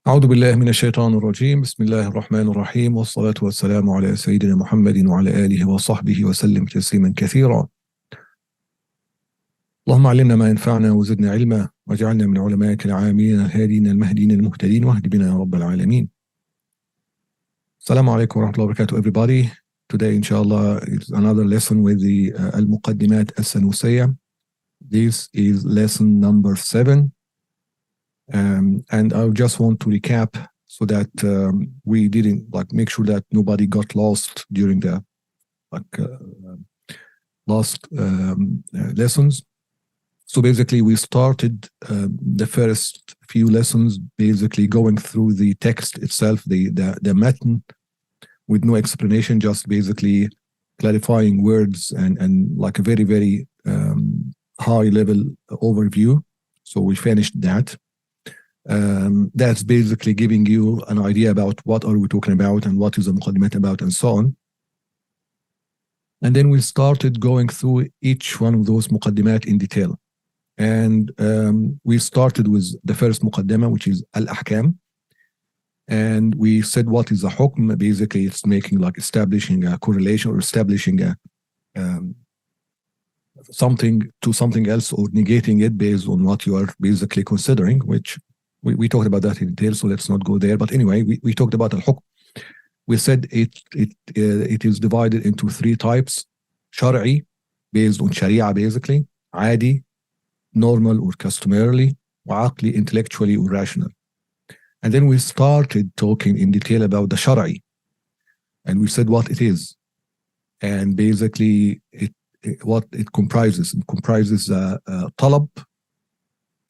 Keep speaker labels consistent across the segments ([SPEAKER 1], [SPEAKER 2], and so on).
[SPEAKER 1] أعوذ بالله من الشيطان الرجيم. بسم الله الرحمن الرحيم، والصلاة والسلام على سيدنا محمد وعلى آله وصحبه وسلم تسليما كثيرا. اللهم علمنا ما ينفعنا وزدنا علما، واجعلنا من علمائك العاملين الهادين المهديين المهتدين، واهد بنا يا رب العالمين. السلام عليكم ورحمة الله وبركاته everybody. Today inshallah is another lesson with the al-Muqadimat al-Sanusiyah. This is lesson number 7. And I just want to recap so that we didn't make sure that nobody got lost during the last lessons. So basically we started the first few lessons basically going through the text itself, the matn, with no explanation, just basically clarifying words and like a very, very high level overview. So we finished that. That's basically giving you an idea about what are we talking about and what is the Muqadimat about and so on. And then we started going through each one of those Muqadimat in detail. And we started with the first Muqaddimah, which is al-Ahkam. And we said what is a hukm. Basically it's making establishing a correlation or establishing a something to something else or negating it based on what you are basically considering, which we talked about that in detail, so let's not go there. But anyway, we talked about al-hukm. We said it is divided into 3 types: shar'i, based on sharia basically; adi, normal or customarily; wa aqli, intellectually or rational. And then we started talking in detail about the shar'i, and we said what it is, and basically what it comprises. It comprises talab,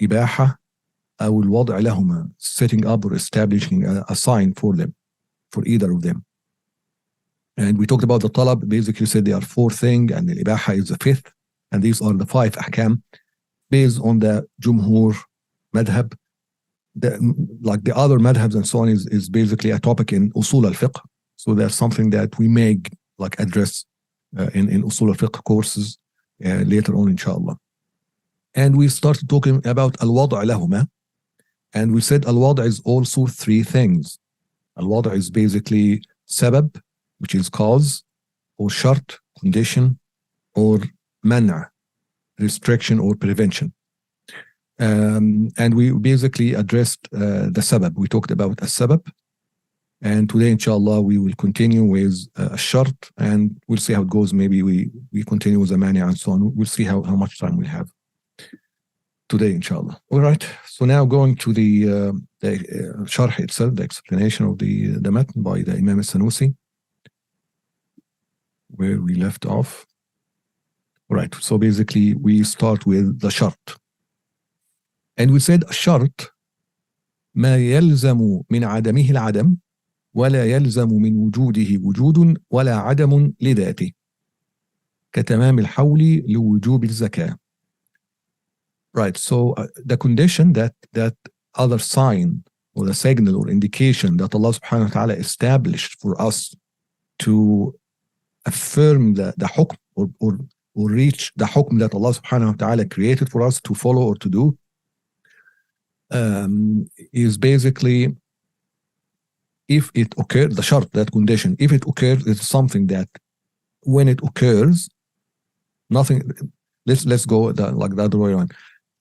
[SPEAKER 1] ibaha, أو الوضع لهما, setting up or establishing a sign for them, for either of them. And we talked about the talab. Basically said there are 4 things, and the ibaha is the 5th, and these are the 5 ahkam based on the jumhur madhab. Like the other madhabs and so on is basically a topic in usul al-fiqh. So that's something that we may address in usul al-fiqh courses later on inshallah. And we started talking about al-wad' lahuma. And we said al-wad' is also 3 things. Al-wad' is basically sabab, which is cause, or shart, condition, or mana, restriction or prevention. And we basically addressed the sabab. We talked about a sabab. And today, inshallah, we will continue with a shart, and we'll see how it goes. Maybe we continue with a mani and so on. We'll see how much time we have today, inshallah. All right. So now going to the sharh itself, the explanation of the matn by the Imam al-Sanusi, where we left off. All right. So basically we start with the shart. And we said shart ما يلزم من عدمه العدم ولا يلزم من وجوده وجود ولا عدم لذاته كتمام الحول لوجوب الزكاة. Right, so the condition that other sign or the signal or indication that Allah subhanahu wa ta'ala established for us to affirm the hukm or reach the hukm that Allah subhanahu wa ta'ala created for us to follow or to do is basically, if it occurs, the shart, that condition, if it occurs, it's something that when it occurs, nothing, let's go the other way around.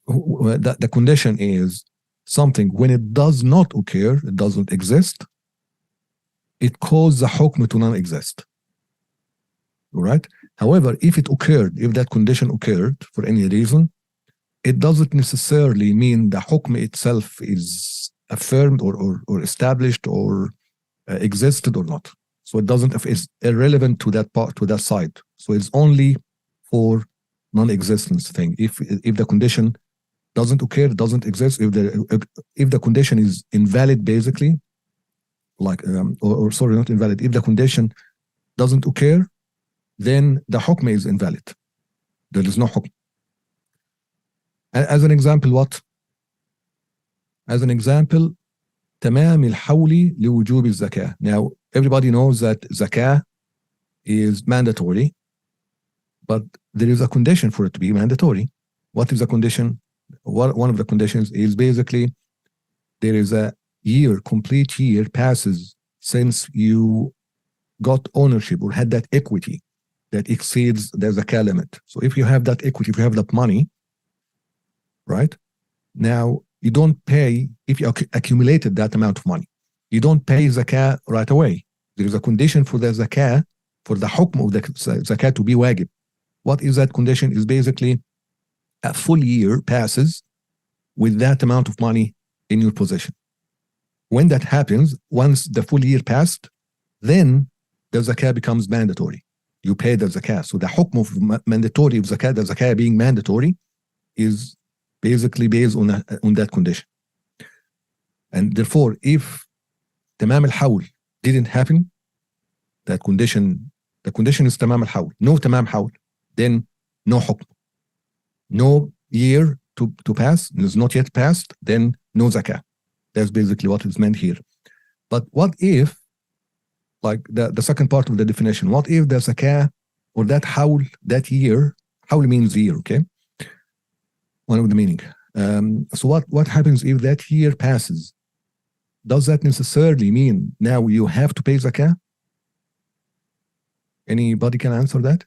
[SPEAKER 1] The condition is something when it does not occur, it doesn't exist, it causes the hukm to non-exist. All right. However, if it occurred, if that condition occurred for any reason, it doesn't necessarily mean the hukm itself is affirmed or established or existed or not. So it doesn't, it's irrelevant to that part, to that side. So it's only for non-existence thing. If the condition doesn't occur, doesn't exist, if the condition is invalid basically, or sorry, not invalid, if the condition doesn't occur, then the hukm is invalid. There is no hukm. As an example, what? As an example, تمام الحول لوجوب الزكاة. Now, everybody knows that zakah is mandatory, but there is a condition for it to be mandatory. What is the condition? One of the conditions is basically there is a complete year passes since you got ownership or had that equity that exceeds the zakah limit. So if you have that equity, if you have that money, right? Now you don't pay, if you accumulated that amount of money, you don't pay zakah right away. There is a condition for the zakah, for the hukm of the zakah to be wajib. What is that condition? Is basically a full year passes with that amount of money in your possession. When that happens, once the full year passed, then the zakah becomes mandatory. You pay the zakah. So the hukm of mandatory of zakah, the zakah being mandatory, is basically based on that condition. And therefore, if tamam al-hawl didn't happen, that condition, the condition is tamam al-hawl. No tamam hawl, then no hukm. No year to pass, is not yet passed, then no zakah. That's basically what is meant here. But what if, like the second part of the definition, what if the zakah or that hawl, that year, hawl means year, okay? One of the meaning. So what happens if that year passes? Does that necessarily mean now you have to pay zakah? Anybody can answer that?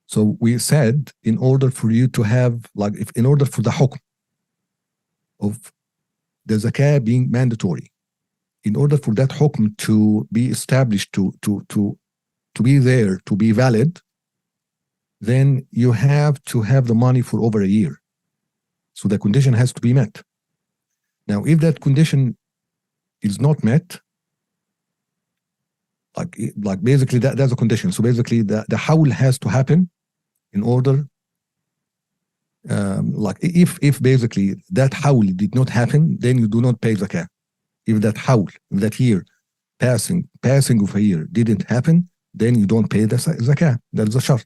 [SPEAKER 1] So we said, in order for you to have, like, in order for the hukm of the zakah being mandatory, in order for that hukm to be established, to be there, to be valid, then you have to have the money for over a year. So the condition has to be met. Now, if that condition is not met, like basically that's a condition. So basically the hawl has to happen in order, like if basically that hawl did not happen, then you do not pay zakah. If that hawl, if that year, passing of a year didn't happen, then you don't pay the zakah. That's a shart.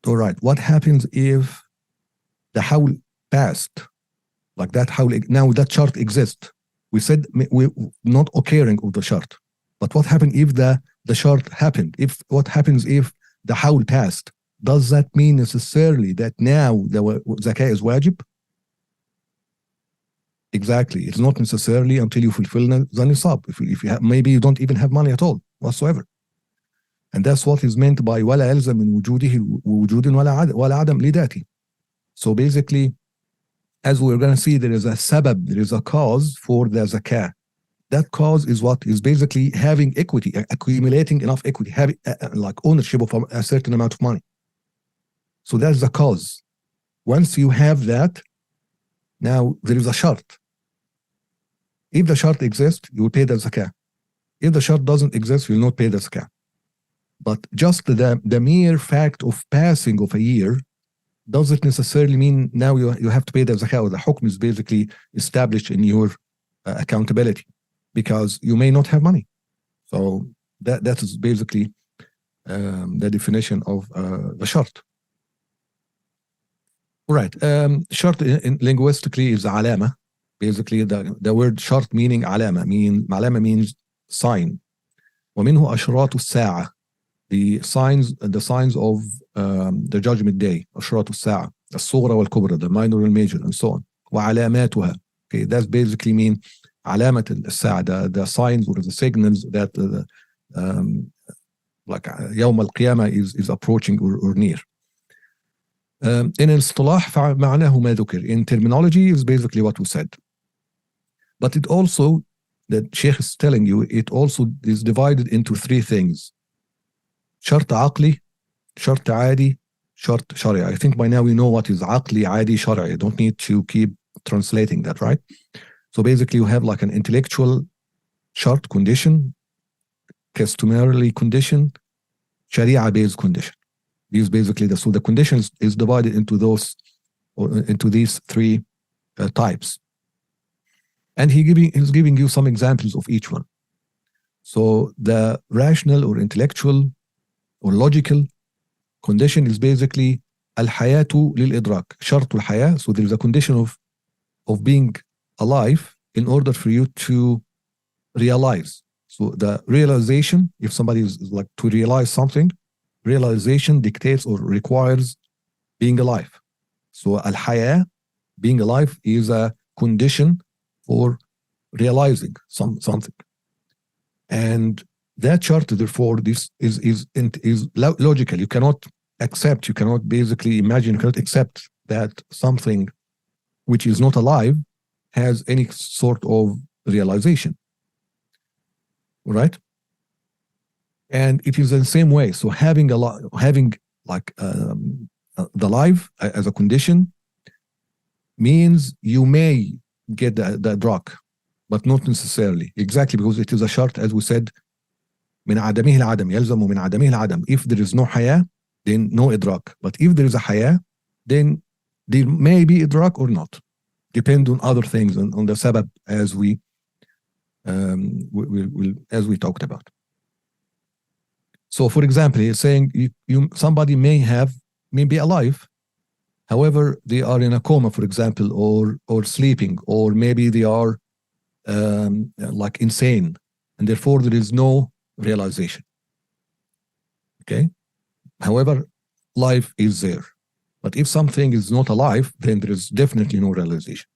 [SPEAKER 1] All right. What happens if the hawl passed? Like that hawl, now that shart exists. We said we not occurring of the shart. But what happened if the shart happened? What happens if the hawl passed? Does that mean necessarily that now the zakah is wajib? Exactly. It's not necessarily until you fulfill the nisab. If you have, maybe you don't even have money at all whatsoever. And that's what is meant by ولا يلزم من وجوده وجود ولا عدم لذاته. So basically, as we're going to see, there is a sabab, there is a cause for the zakah. That cause is what is basically having equity, accumulating enough equity, having like ownership of a certain amount of money. So that's the cause. Once you have that, now there is a shart. If the shart exists, you will pay the zakah. If the shart doesn't exist, you will not pay the zakah. But just the mere fact of passing of a year doesn't necessarily mean now you have to pay the zakah, or the hukm is basically established in your accountability, because you may not have money. So that is basically the definition of the shart. All right. Shart linguistically is alama. Basically, the word shart meaning alama means sign. ومنه أشراط الساعة. The signs of the judgment day, أشراط الساعة, الصغرى والكبرى, the minor and major, and so on. وعلاماتها. Okay, that's basically mean علامة الساعة, the signs or the signals that like يوم القيامة is approaching or near. In الاصطلاح فمعناه ما ذكر. In terminology is basically what we said. But it also, the Sheikh is telling you, it also is divided into three things. شرط عقلي, شرط عادي, شرط شرعي. I think by now we know what is عقلي, عادي, شرعي. I don't need to keep translating that, right? So basically you have like an intellectual shart condition, customarily condition, sharia-based condition. These basically, so the conditions is divided into these three types. And he's giving you some examples of each one. So the rational or intellectual or logical condition is basically al-hayatu lil-idrak, shart al-haya. So there is a condition of being alive in order for you to realize. So the realization, if somebody is like to realize something, realization dictates or requires being alive. So al-haya, being alive, is a condition for realizing something. And that chart, therefore, this is logical. You cannot accept, you cannot basically imagine, you cannot accept that something which is not alive has any sort of realization, right? And it is in the same way. So having like the life as a condition means you may get the drug, but not necessarily. Exactly, because it is a shart, as we said, من عدمه العدم يلزم من عدمه العدم. If there is no haya, then no idrak. But if there is a haya, then there may be idrak or not. Depend on other things, on the sabab, as we talked about. So, for example, he's saying somebody may be alive, however, they are in a coma, for example, or sleeping, or maybe they are like insane, and therefore there is no realization. Okay. However, life is there. But if something is not alive, then there is definitely no realization.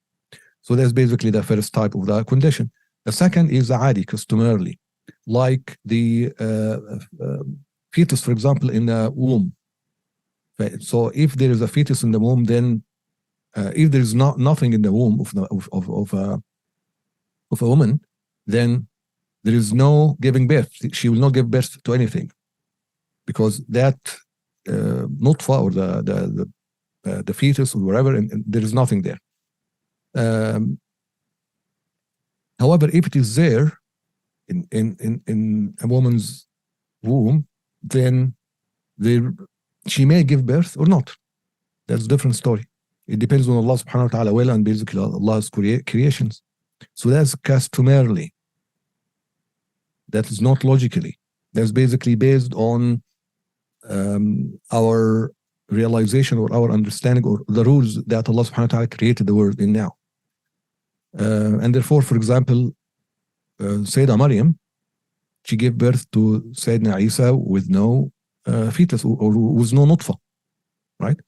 [SPEAKER 1] So that's basically the first type of the condition. The second is the adi, customarily, like the fetus, for example, in the womb. So if there is a fetus in the womb, then if there is nothing in the womb of a woman, then there is no giving birth. She will not give birth to anything, because that nutfa, or the fetus or whatever, and there is nothing there. However, if it is there in a woman's womb, then she may give birth or not. That's a different story. It depends on Allah subhanahu wa ta'ala will, and basically Allah's creations. So that's customarily. That is not logically. That's basically based on our realization or our understanding, or the rules that Allah subhanahu wa ta'ala created the world in now. And therefore, for example, Sayyidah Maryam, she gave birth to Sayyidina Isa with no fetus, or with no nutfa, right?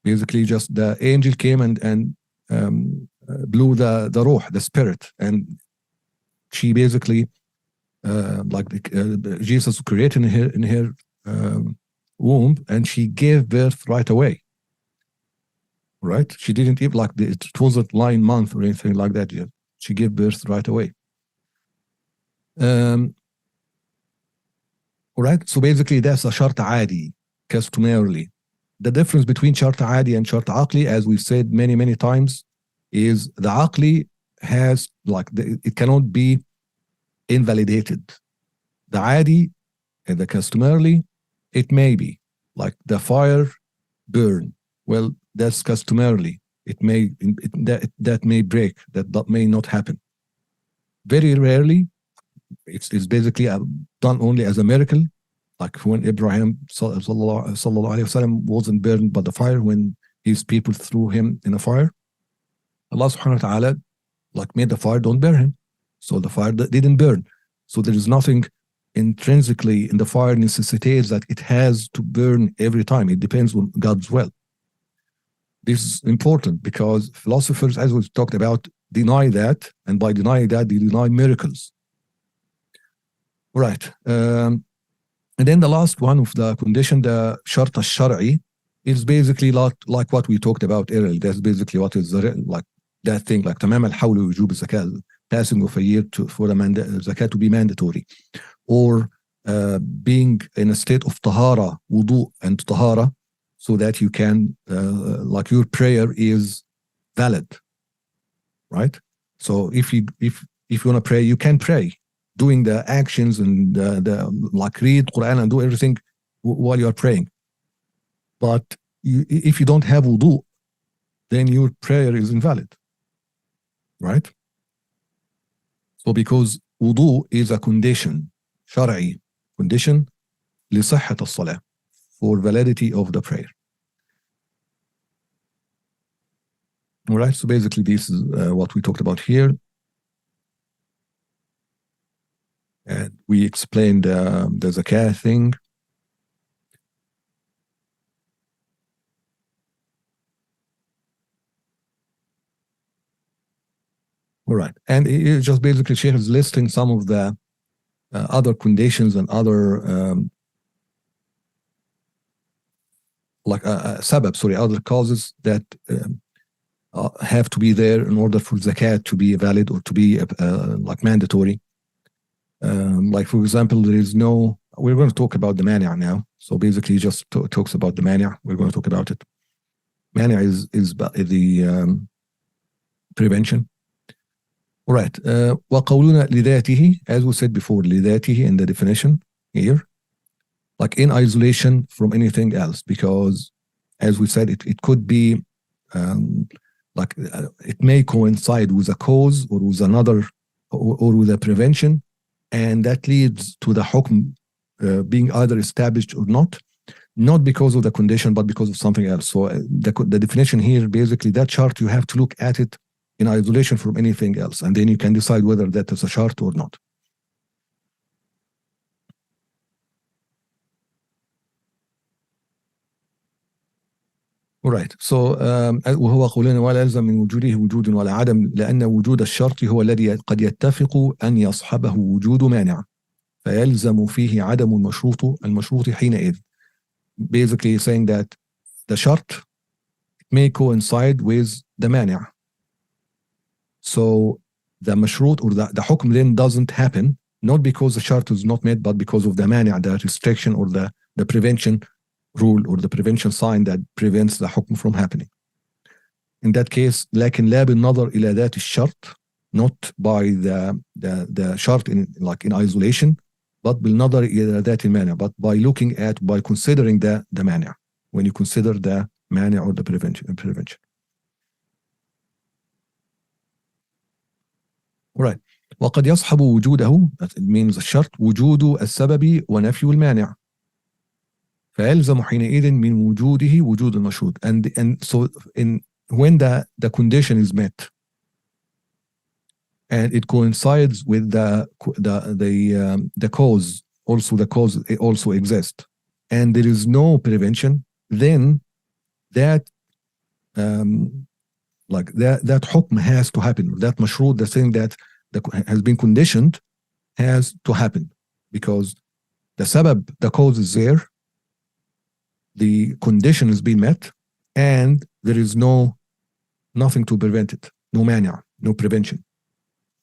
[SPEAKER 1] Basically, just the angel came and blew the ruh, the spirit, and she basically, Jesus created in her womb, and she gave birth right away. Right? She didn't even it wasn't 9 months or anything like that yet. She gave birth right away. All right. So basically, that's a shart adi, customarily. The difference between shart adi and shart aqli, as we've said many times, is the aqli has it cannot be invalidated. The adi and the customarily, it may be, like the fire burn. Well, that's customarily. It may that may break. That may not happen. Very rarely, it's basically done only as a miracle, like when Ibrahim sallallahu alaihi wasallam wasn't burned by the fire when his people threw him in a fire. Allah subhanahu wa ta'ala made the fire don't burn him, so the fire didn't burn. So there is nothing intrinsically in the fire necessitates that it has to burn every time. It depends on God's will. This is important because philosophers, as we've talked about, deny that, and by denying that, they deny miracles. Right. And then the last one of the condition, the shart al-shar'i, is basically like what we talked about earlier. That's basically what is like that thing, like tamam al-hawl wujub zakat, passing of a year for the zakat to be mandatory, or being in a state of tahara, wudu and tahara, so that you can, like your prayer is valid, right? So if you want to pray, you can pray, doing the actions and like read Quran and do everything while you are praying. But if you don't have wudu, then your prayer is invalid, right? So because wudu is a condition, shar'i condition, لصحة الصلاة, for validity of the prayer. All right, so basically this is what we talked about here. And we explained the zakah thing. All right. And it just basically Sheikh is listing some of the other conditions and other other causes that have to be there in order for zakat to be valid or to be like mandatory. Like for example, we're going to talk about the mani' now. So basically just talks about the mani'. We're going to talk about it. Mani' is the prevention. All right. وَقَوْلُنَا لِذَاتِهِ, as we said before, لِذَاتِهِ in the definition here, like in isolation from anything else, because as we said, it could be it may coincide with a cause or with another or with a prevention, and that leads to the hukm being either established or not because of the condition, but because of something else. So the definition here, basically that chart, you have to look at it in isolation from anything else, and then you can decide whether that is a chart or not. All right. So وهو قولنا ولا يلزم من وجوده وجود ولا عدم لأن وجود الشرط هو الذي قد يتفق أن يصحبه وجود مانع فيلزم فيه عدم المشروط حينئذ. Basically saying that the shart may coincide with the mani'. So the mashrut or the hukm then doesn't happen, not because the shart is not met, but because of the mani', the restriction or the prevention rule or the prevention sign that prevents the hukm from happening. In that case, لكن لا بالنظر إلى ذات الشرط, not by the shart in isolation, but بالنظر إلى ذات المانع, but by considering the mani', when you consider the mani' or the prevention. All right. وقد يصحب وجوده, that means الشرط, وجود السبب ونفي المانع. فيلزم حينئذ من وجوده وجود المشروط. And so when the condition is met and it coincides with the cause, the cause also exists, and there is no prevention, then that that hukm has to happen. That mashrut, the thing that has been conditioned, has to happen, because the sabab, the cause is there, the condition is being met, and there is nothing to prevent it, no mani', no prevention.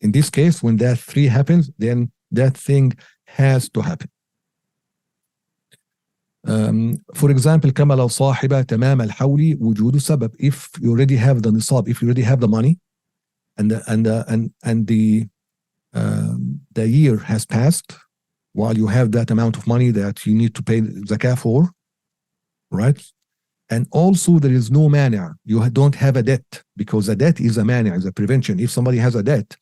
[SPEAKER 1] In this case, when that three happens, then that thing has to happen. For example, كما لو صاحب تمام الحول وجود سبب. If you already have the nisab, if you already have the money, and the year has passed, while you have that amount of money that you need to pay zakah for, right? And also there is no mani'. You don't have a debt, because a debt is a mani', is a prevention. If somebody has a debt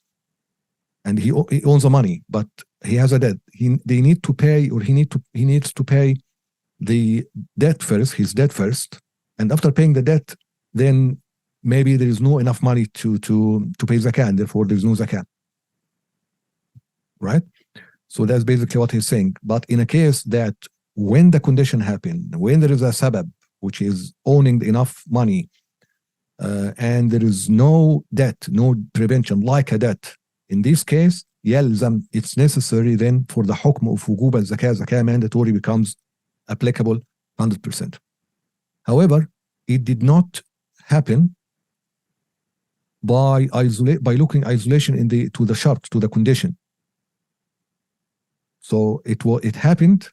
[SPEAKER 1] and he owns the money, but he has a debt, they need to pay, or he needs to pay the debt first, his debt first, and after paying the debt, then maybe there is no enough money to pay zakah, and therefore there is no zakah, right? So that's basically what he's saying. But in a case that when the condition happened, when there is a sabab, which is owning enough money, and there is no debt, no prevention like a debt, in this case, يلزم, it's necessary then for the hukm of wujub al-zakah mandatory becomes applicable 100%. However, it did not happen by looking isolation to the shart, to the condition. So it happened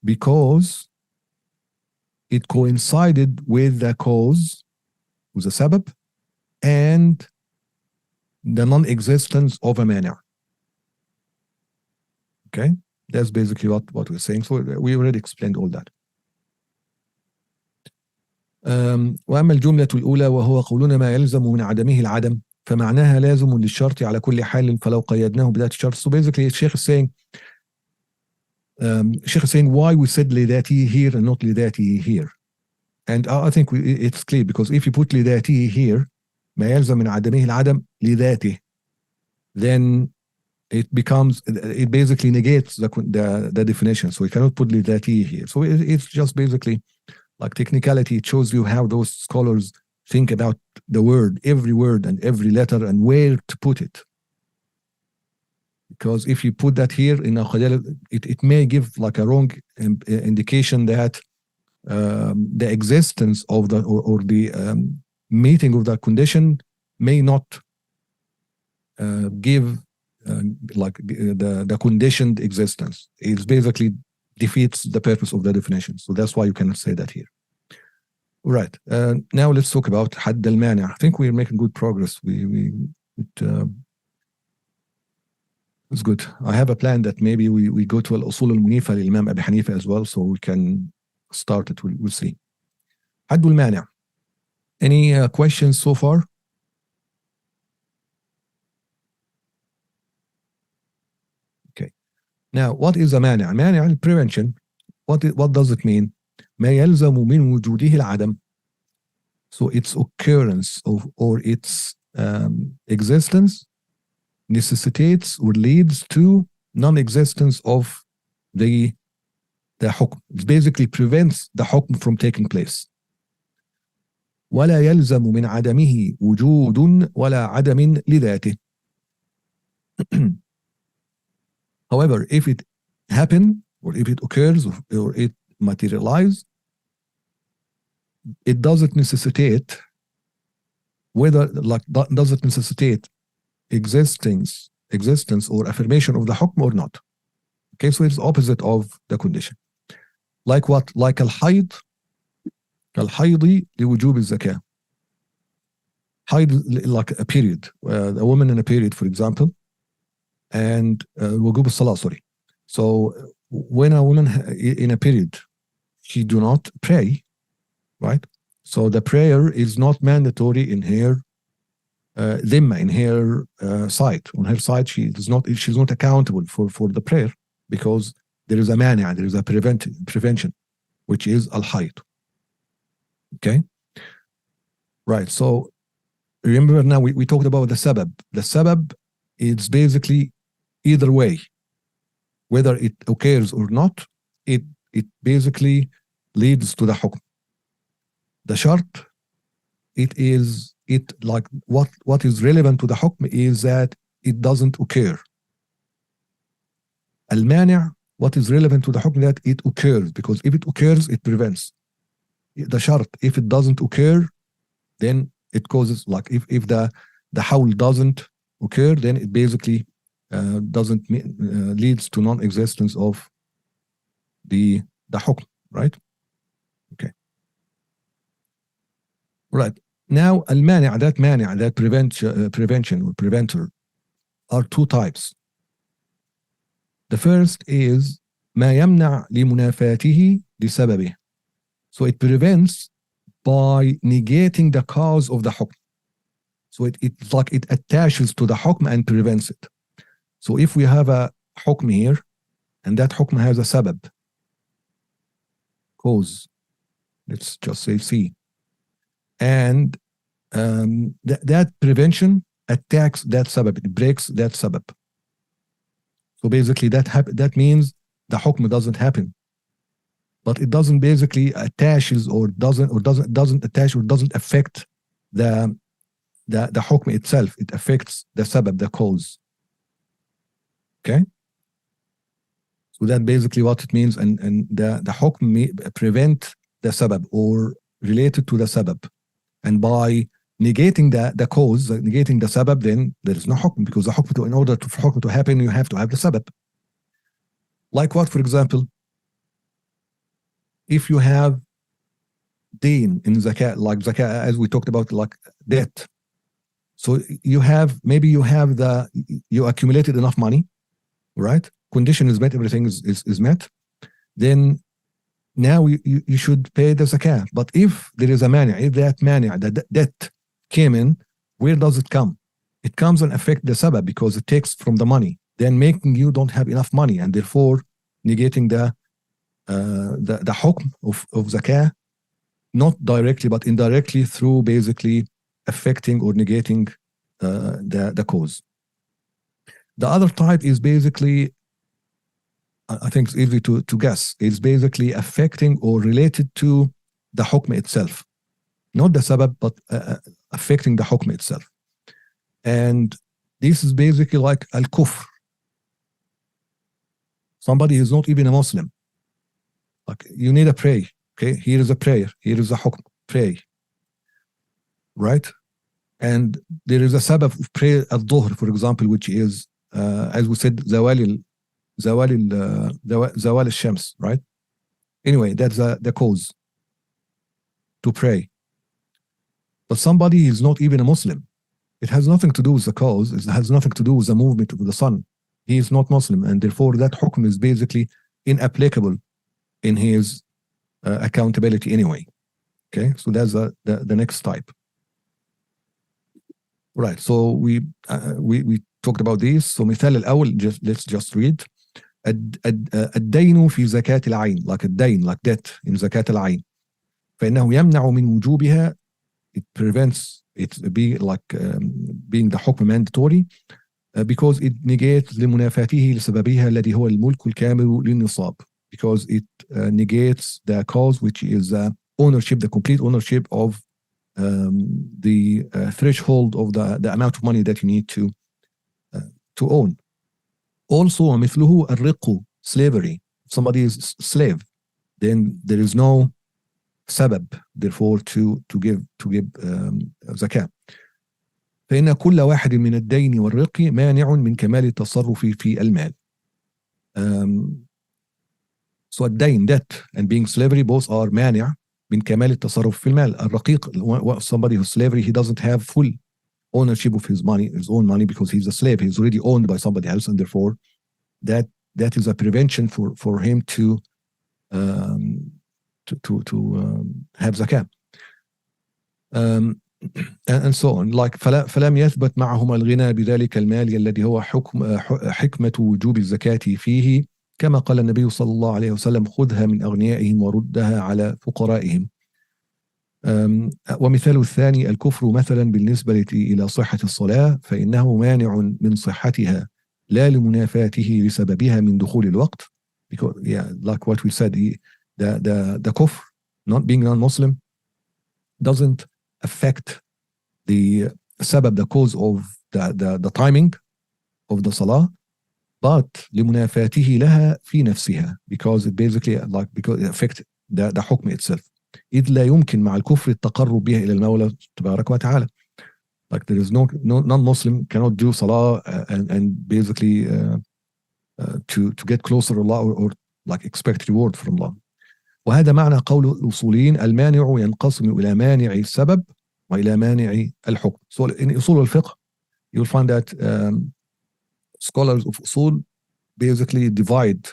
[SPEAKER 1] because it coincided with the cause, with the sabab, and the non-existence of a mani'. Okay, that's basically what we're saying. So we already explained all that. وأما الجملة الأولى وهو قولنا ما يلزم من عدمه العدم فمعناها لازم للشرط على كل حال فلو قيدناه بذات الشرط. So basically Sheikh is saying why we said لذاته here and not لذاته here. And I think it's clear, because if you put لذاته here, ما يلزم من عدمه العدم لذاته, then it basically negates the definition. So you cannot put لذاته here. So it's just basically like technicality. It shows you how those scholars think about the word, every word and every letter and where to put it. Because if you put that here in al-Muqadimat, it may give like a wrong indication that the existence of the or the meeting of the condition may not give like the conditioned existence. It basically defeats the purpose of the definition. So that's why you cannot say that here. Right. Now let's talk about حد المانع. I think we're making good progress. It's good. I have a plan that maybe we go to al-Usul al-Munifa للإمام أبي حنيفة as well, so we can start it. We'll see. حد المانع. Any questions so far? Okay. Now, what is a مانع? مانع prevention. What does it mean? ما يلزم من وجوده العدم. So its occurrence or its existence necessitates or leads to non-existence of the حكم. It basically prevents the حكم from taking place. ولا يلزم من عدمه وجود ولا عدم لذاته. However, if it happens or if it occurs or it materializes, it doesn't necessitate existence or affirmation of the hukm or not. Okay, so it's opposite of the condition. Like what? Like al-hayd, كالحيض لوجوب الزكاة. Hayd, like a period, a woman in a period, for example, and وجوب الصلاة, sorry. So when a woman in a period, she do not pray, right? So the prayer is not mandatory in her dhimma, in her side. On her side, she's not accountable for the prayer because there is a mania, there is a prevention, which is al-hayd. Okay, right. So remember now we talked about the sabab. The sabab is basically either way, whether it occurs or not, it basically leads to the hukm. The shart, like what is relevant to the hukm is that it doesn't occur. Al-mani', what is relevant to the hukm that it occurs, because if it occurs, it prevents. The shart, if it doesn't occur, then it causes, like if the hawl doesn't occur, then it basically doesn't leads to non-existence of the hukm, right? Okay. Right. Now, al-mani', that prevention or preventer, are two types. The first is ما يمنع لمنافاته لسببه. So it prevents by negating the cause of the hukm. So it's like it attaches to the hukm and prevents it. So if we have a hukm here, and that hukm has a sabab, cause, let's just say C, and that prevention attacks that sabab, it breaks that sabab. So basically that means the hukm doesn't happen, but it doesn't basically attaches or doesn't attach or doesn't affect the hukm itself. It affects the sabab, the cause. Okay, so that basically what it means, and the hukm may prevent the sabab or related to the sabab, and by negating the cause, negating the sabab, then there is no hukm, because the hukm, in order for hukm to happen, you have to have the sabab. Like what, for example, if you have deen in zakat, like zakat, as we talked about, like debt. So you accumulated enough money, right? Condition is met, everything is met. Then now you should pay the zakat. But if there is a mania, if that mania, the debt came in, where does it come? It comes and affect the sabab, because it takes from the money, then making you don't have enough money, and therefore negating the hukm of zakah, not directly but indirectly, through basically affecting or negating the cause. The other type is basically, I think it's easy to guess, it's basically affecting or related to the hukm itself. not the sabab, but affecting the hukm itself. And this is basically like al-kufr. Somebody who's not even a Muslim. Like, you need a prayer. Okay, here is a prayer. Here is a hukm. Pray. Right? And there is a sabab of prayer al-dhuhr, for example, which is, as we said, zawal al-shams, right? Anyway, that's the cause to pray. But somebody is not even a Muslim. It has nothing to do with the cause. It has nothing to do with the movement of the sun. He is not Muslim, and therefore that hukm is basically inapplicable in his accountability anyway. Okay, so that's the next type. Right, so we talked about this. So مثال الأول, let's just read. الدين في زكاة العين, like الدين, like debt in زكاة العين. فإنه يمنع من وجوبها. It prevents it being being the hukm mandatory because it negates لمنافاته لسببها الذي هو الملك الكامل للنصاب, because it negates the cause, which is ownership, the complete ownership of the threshold of the amount of money that you need to own. Also, ومثله الرق, slavery. If somebody is slave, then there is no sabab, therefore, to give zakah. فإن كل واحد من الدين والرق مانع من كمال التصرف في المال. So الدين, debt, and being slavery, both are مانع من كمال التصرف في المال. الرقيق, somebody who's slavery, he doesn't have full ownership of his money, his own money, because he's a slave. He's already owned by somebody else, and therefore that is a prevention for him to have zakah. And so on. Like فلم يثبت معهما الغنى بذلك المال الذي هو حكمة وجوب الزكاة فيه، كما قال النبي صلى الله عليه وسلم: خذها من أغنيائهم وردها على فقرائهم. ومثال الثاني الكفر مثلا بالنسبة إلى صحة الصلاة، فإنه مانع من صحتها لا لمنافاته لسببها من دخول الوقت. Because, yeah, like what we said, the kufr, not being non-Muslim, doesn't affect the sabab, the cause of the timing of the salah, but لمنافاته لها في نفسها, because it basically, because it affects the hukm itself. إذ لا يمكن مع الكفر التقرب بها إلى المولى تبارك وتعالى. Like, there is no non-Muslim cannot do salah and basically to get closer to Allah or like expect reward from Allah. وهذا معنى قول الأصوليين: المانع ينقسم إلى مانع السبب وإلى مانع الحكم. So in أصول الفقه, you'll find that scholars of usul basically divide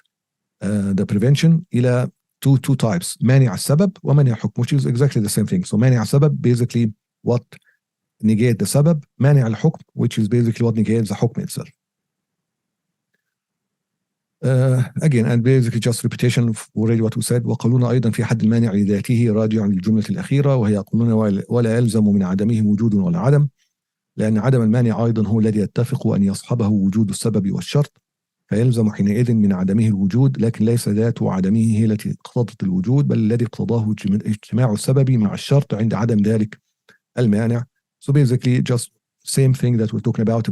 [SPEAKER 1] the prevention إلى two types: مانع السبب ومانع الحكم, which is exactly the same thing. So مانع السبب, basically what negate the sabab. مانع الحكم, which is basically what negates the hukm itself. Again, and basically just repetition of already what we said. وقولون أيضا في حد المانع لذاته راجع للجملة الأخيرة، وهي يقولون ولا يلزم من عدمه وجود ولا عدم، لأن عدم المانع أيضا هو الذي يتفق أن يصحبه وجود السبب والشرط، فيلزم حينئذ من عدمه الوجود، لكن ليس ذات عدمه هي التي اقتضت الوجود، بل الذي اقتضاه اجتماع السبب مع الشرط عند عدم ذلك المانع. So basically just same thing that we're talking about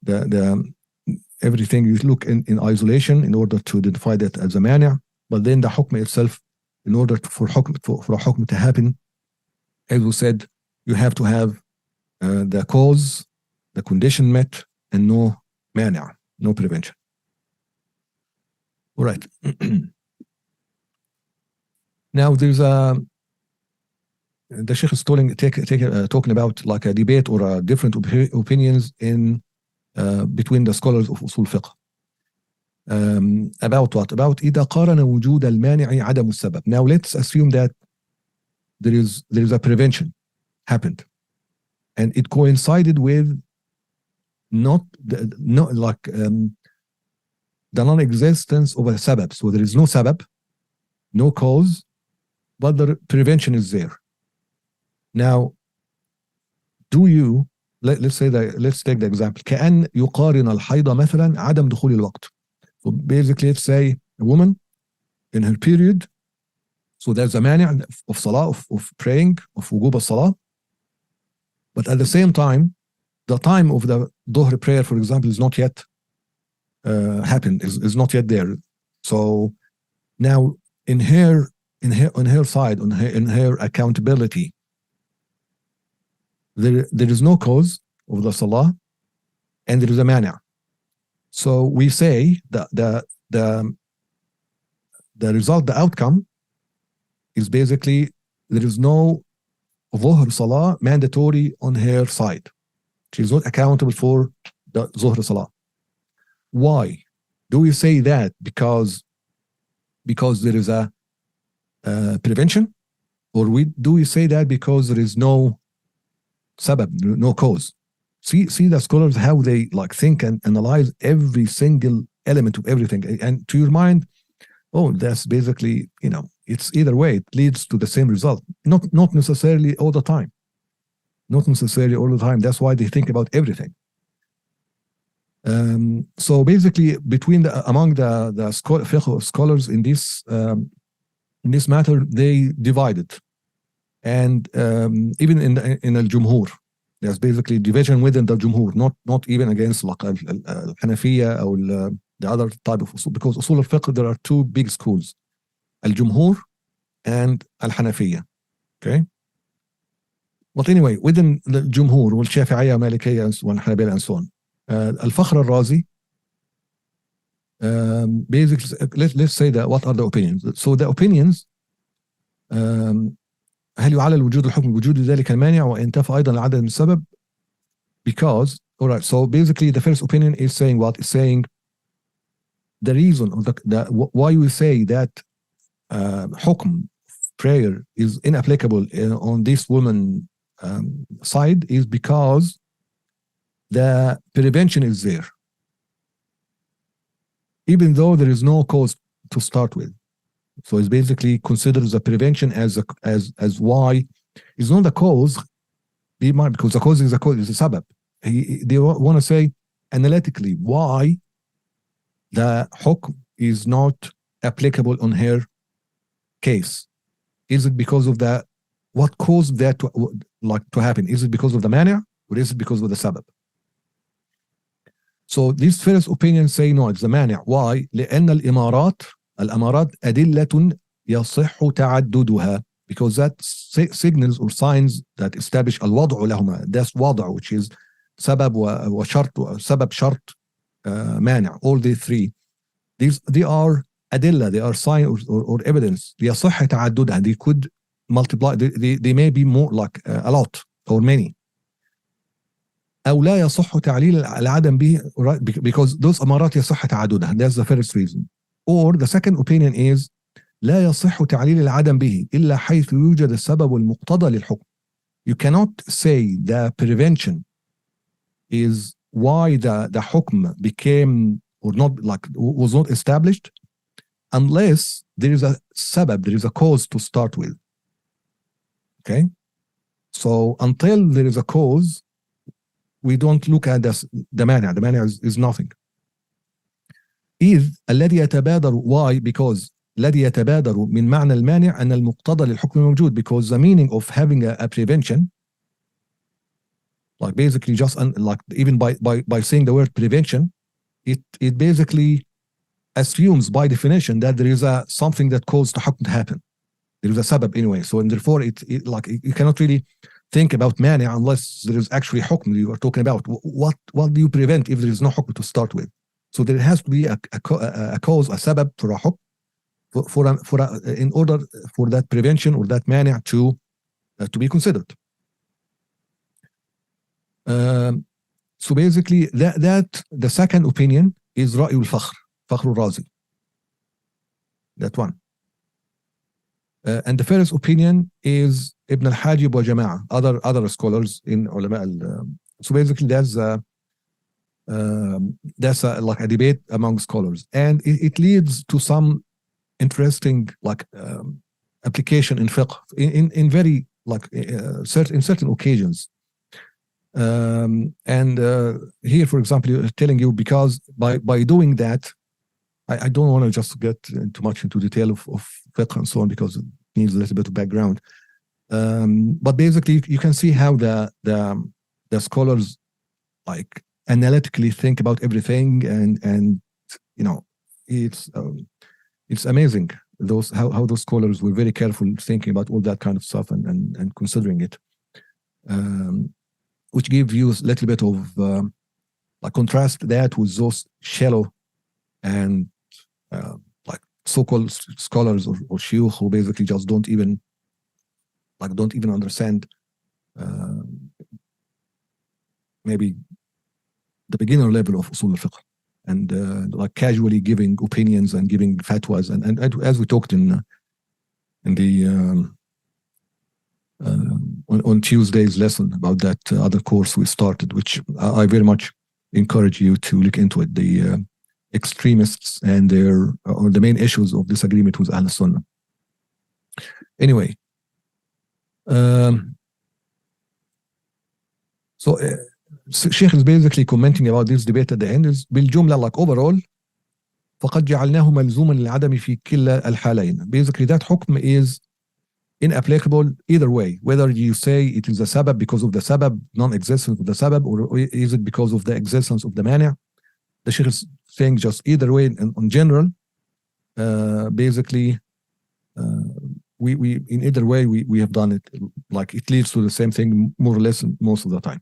[SPEAKER 1] the everything you look in isolation in order to identify that as a mania, but then the hukm itself, in order for a hukm to happen, as we said, you have to have the cause, the condition met, and no mania, no prevention. All right. Now there's the Sheikh is talking about like a debate or different opinions in between the scholars of usul fiqh. About what? About إذا قارن وجود المانع عدم السبب. Now let's assume that there is a prevention happened, and it coincided with the non-existence of a sabab. So there is no sabab, no cause, but the prevention is there. Now, do you, let's say that, let's take the example. كأن يقارن الحيض مثلا عدم دخول الوقت. So basically, let's say a woman in her period, So there's a mani' of salah, of praying, of wujub al-salah. But at the same time, the time of the dhuhr prayer, for example, is not yet happened, is not yet there. So now in her side, in her accountability, there is no cause of the salah, and there is a mani'. So we say that the result, the outcome, is basically there is no dhuhr salah mandatory on her side. She is not accountable for the dhuhr salah. Why do we say that? Because there is a prevention, or do we say that because there is no sabab, no cause? See the scholars, how they like think and analyze every single element of everything, and to your mind, oh, that's basically, it's either way, it leads to the same result. Not necessarily all the time. Not necessarily all the time. That's why they think about everything. So basically, among the fiqh scholars in this matter, they divided, and even in al-Jumhur, there's basically division within the Jumhur, not even against like al-Hanafiya or the other type of usul, because usul al-fiqh, there are two big schools, al-Jumhur and al-Hanafiya. Okay. But anyway, within the Jumhur, wal-Shafi'iyya, Malikiyya, and Hanabila, and so on, Al-Fakhr al-Razi, basically, let's say that what are the opinions? So the opinions, هل يعلل وجود الحكم بوجود ذلك المانع وإن تفى أيضا لعدم السبب? Because, all right, so basically the first opinion is saying what? Is saying the reason of why we say that hukm, prayer, is inapplicable on this woman side is because the prevention is there, even though there is no cause to start with. So it's basically considers the prevention as why it's not the cause, because the cause is a sabab. They want to say analytically why the hukm is not applicable on her case. Is it because of what caused that to happen? Is it because of the mani', or is it because of the sabab? So this first opinion say no, it's the mani'. Why? لأن الأمارات أدلة يصح تعددها, because that signals or signs that establish الوضع لهما. That's وضع, which is سبب وشرط, سبب شرط مانع. All the three, they are أدلة, they are sign or evidence. يصح تعددها. They could multiply. They may be more like a lot or many. أو لا يصح تعليل العدم به, because those أمارات يصح تعددها. That's the first reason. Or the second opinion is لا يصح تعليل العدم به إلا حيث يوجد السبب المقتضى للحكم. You cannot say the prevention is why the hukm became or not, like was not established, unless there is a sabab, there is a cause to start with. Okay, so until there is a cause, we don't look at the mani'. The mani' is nothing. إذ الذي يتبادر, why? Because الذي يتبادر من معنى المانع أن المقتضى للحكم موجود, because the meaning of having a prevention, like basically just like even by saying the word prevention, it basically assumes by definition that there is something that caused the hukm to happen. There is a sabab anyway. So and therefore like you cannot really think about mani' unless there is actually hukm you are talking about. What do you prevent if there is no hukm to start with? So there has to be a cause, a sabab for a hukm, in order for that prevention or that mani' to be considered. So basically, that the second opinion is Ra'y al-Fakhr al-Razi. That one. And the first opinion is Ibn al-Hajib wa Jama'a, other scholars in ulama. So basically, that's like a debate among scholars, and it leads to some interesting like application in fiqh in very like certain occasions. And here, for example, telling you, because by doing that, I don't want to just get too much into detail of fiqh and so on, because needs a little bit of background. But basically, you can see how the scholars like analytically think about everything, and it's amazing how those scholars were very careful thinking about all that kind of stuff and considering it, which gives you a little bit of like contrast that with those shallow and like so-called scholars or shuyukh who basically just don't even understand maybe the beginner level of usul al-fiqh, and like casually giving opinions and giving fatwas, and as we talked in the on Tuesday's lesson about that other course we started, which I very much encourage you to look into it, the extremists and their or the main issues of disagreement with Ahl Sunnah. Anyway, so Sheikh is basically commenting about this debate at the end is بالجملة like overall فقد جعلناه ملزوما للعدم في كلا الحالين. Basically that حكم is inapplicable either way, whether you say it is a sabab because of the sabab, non-existence of the sabab, or is it because of the existence of the mani'. The Sheikh is saying just either way, and in general, basically, we in either way we have done it, like it leads to the same thing more or less most of the time.